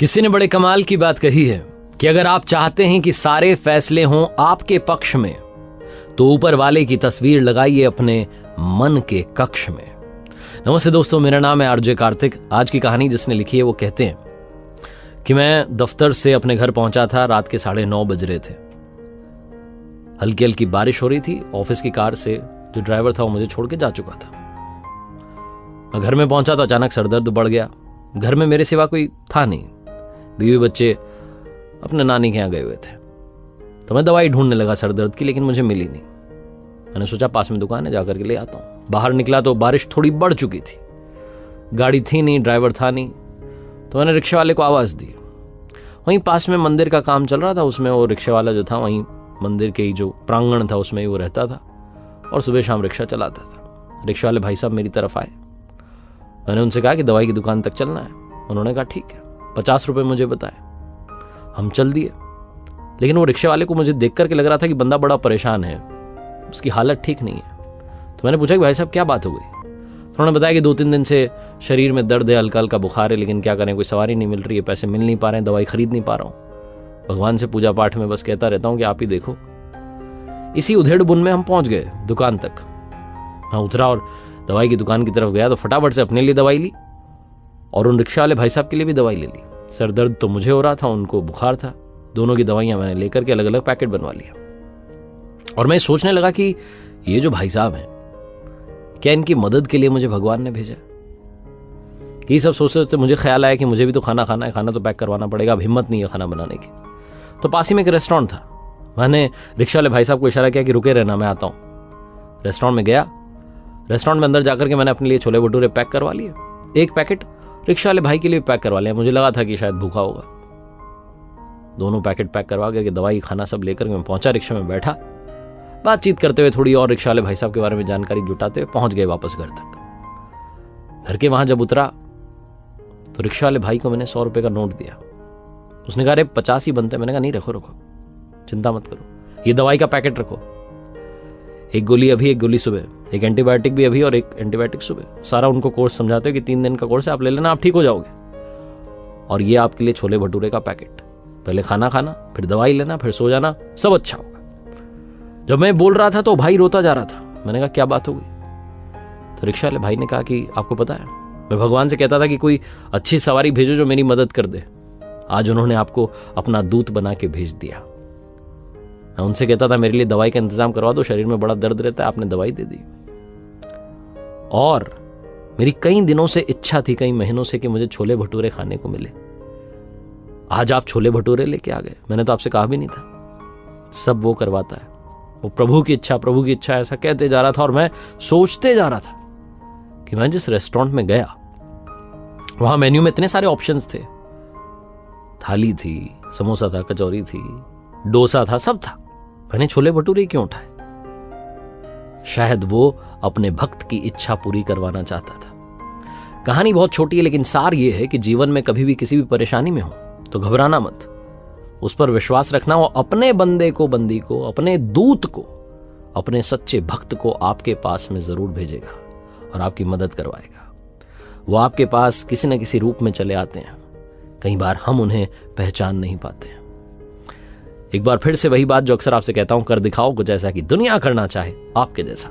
किसी ने बड़े कमाल की बात कही है कि अगर आप चाहते हैं कि सारे फैसले हों आपके पक्ष में तो ऊपर वाले की तस्वीर लगाइए अपने मन के कक्ष में। नमस्ते दोस्तों, मेरा नाम है आरजे कार्तिक। आज की कहानी जिसने लिखी है वो कहते हैं कि मैं दफ्तर से अपने घर पहुंचा था। रात के 9:30 बज रहे थे। हल्की हल्की बारिश हो रही थी। ऑफिस की कार से जो ड्राइवर था वो मुझे छोड़ के जा चुका था। मैं घर में पहुंचा तो अचानक सरदर्द बढ़ गया। घर में मेरे सिवा कोई था नहीं। बीवी बच्चे अपने नानी के यहाँ गए हुए थे। तो मैं दवाई ढूंढने लगा सरदर्द की, लेकिन मुझे मिली नहीं। मैंने सोचा पास में दुकान है, जाकर के ले आता हूँ। बाहर निकला तो बारिश थोड़ी बढ़ चुकी थी। गाड़ी थी नहीं, ड्राइवर था नहीं। तो मैंने रिक्शे वाले को आवाज़ दी। वहीं पास में मंदिर का काम चल रहा था, उसमें वो रिक्शे वाला जो था वहीं मंदिर के ही जो प्रांगण था उसमें ही वो रहता था और सुबह शाम रिक्शा चलाता था। रिक्शे वाले भाई साहब मेरी तरफ आए। मैंने उनसे कहा कि दवाई की दुकान तक चलना है। उन्होंने कहा ठीक है। 50 रुपये मुझे बताए। हम चल दिए। लेकिन वो रिक्शे वाले को मुझे देख करके लग रहा था कि बंदा बड़ा परेशान है, उसकी हालत ठीक नहीं है। तो मैंने पूछा कि भाई साहब क्या बात हो गई। तो उन्होंने बताया कि 2-3 दिन से शरीर में दर्द है, हल्का हल्का बुखार है, लेकिन क्या करें, कोई सवारी नहीं मिल रही है, पैसे मिल नहीं पा रहे हैं, दवाई खरीद नहीं पा रहा हूँ। भगवान से पूजा पाठ में बस कहता रहता हूँ कि आप ही देखो। इसी उधेड़ बुन में हम पहुंच गए दुकान तक। मैं उतरा और दवाई की दुकान की तरफ गया तो फटाफट से अपने लिए दवाई ली और उन रिक्शा वाले भाई साहब के लिए भी दवाई ले ली। सर दर्द तो मुझे हो रहा था, उनको बुखार था। दोनों की दवाइयां मैंने लेकर के अलग अलग पैकेट बनवा लिया। और मैं सोचने लगा कि ये जो भाई साहब हैं, क्या इनकी मदद के लिए मुझे भगवान ने भेजा? ये सब सोचते सोचते मुझे ख्याल आया कि मुझे भी तो खाना खाना है, खाना तो पैक करवाना पड़ेगा। अब हिम्मत नहीं है खाना बनाने की। तो पास ही में एक रेस्टोरेंट था। मैंने रिक्शा वाले भाई साहब को इशारा किया कि रुके रहना, मैं आता हूँ। रेस्टोरेंट में गया। रेस्टोरेंट में अंदर जाकर के मैंने अपने लिए छोले भटूरे पैक करवा लिए। एक पैकेट रिक्शा वाले भाई के लिए पैक करवा लिया। मुझे लगा था कि शायद भूखा होगा। दोनों पैकेट पैक करवा करके दवाई खाना सब लेकर मैं पहुंचा, रिक्शा में बैठा। बातचीत करते हुए थोड़ी और रिक्शा वाले भाई साहब के बारे में जानकारी जुटाते हुए पहुंच गए वापस घर तक। घर के वहां जब उतरा तो रिक्शा वाले भाई को मैंने 100 रुपए का नोट दिया। उसने कहा अरे 50 ही बनते। मैंने कहा नहीं, रखो, चिंता मत करो, ये दवाई का पैकेट रखो। एक गोली अभी, एक गोली सुबह, एक एंटीबायोटिक भी अभी और एक एंटीबायोटिक सुबह। सारा उनको कोर्स समझाते हो कि 3 दिन का कोर्स है, आप ले लेना, आप ठीक हो जाओगे। और ये आपके लिए छोले भटूरे का पैकेट। पहले खाना खाना, फिर दवाई लेना, फिर सो जाना, सब अच्छा होगा। जब मैं बोल रहा था तो भाई रोता जा रहा था। मैंने कहा क्या बात हो गई? तो रिक्शा वाले भाई ने कहा कि आपको पता है, मैं भगवान से कहता था कि कोई अच्छी सवारी भेजो जो मेरी मदद कर दे। आज उन्होंने आपको अपना दूत बना के भेज दिया। मैं उनसे कहता था मेरे लिए दवाई का इंतजाम करवा दो, शरीर में बड़ा दर्द रहता है, आपने दवाई दे दी। और मेरी कई दिनों से इच्छा थी, कई महीनों से, कि मुझे छोले भटूरे खाने को मिले। आज आप छोले भटूरे लेके आ गए। मैंने तो आपसे कहा भी नहीं था। सब वो करवाता है, वो प्रभु की इच्छा, ऐसा कहते जा रहा था। और मैं सोचते जा रहा था कि मैं जिस रेस्टोरेंट में गया वहां मेन्यू में इतने सारे ऑप्शंस थे। थाली थी, समोसा था, कचौरी थी, डोसा था, सब था। मैंने छोले भटूरे क्यों उठाए? शायद वो अपने भक्त की इच्छा पूरी करवाना चाहता था। कहानी बहुत छोटी है, लेकिन सार ये है कि जीवन में कभी भी किसी भी परेशानी में हो तो घबराना मत, उस पर विश्वास रखना। और अपने बंदे को, बंदी को, अपने दूत को, अपने सच्चे भक्त को आपके पास में जरूर भेजेगा और आपकी मदद करवाएगा। वो आपके पास किसी न किसी रूप में चले आते हैं। कई बार हम उन्हें पहचान नहीं पाते हैं। एक बार फिर से वही बात जो अक्सर आपसे कहता हूं, कर दिखाओ कुछ ऐसा कि दुनिया करना चाहे आपके जैसा।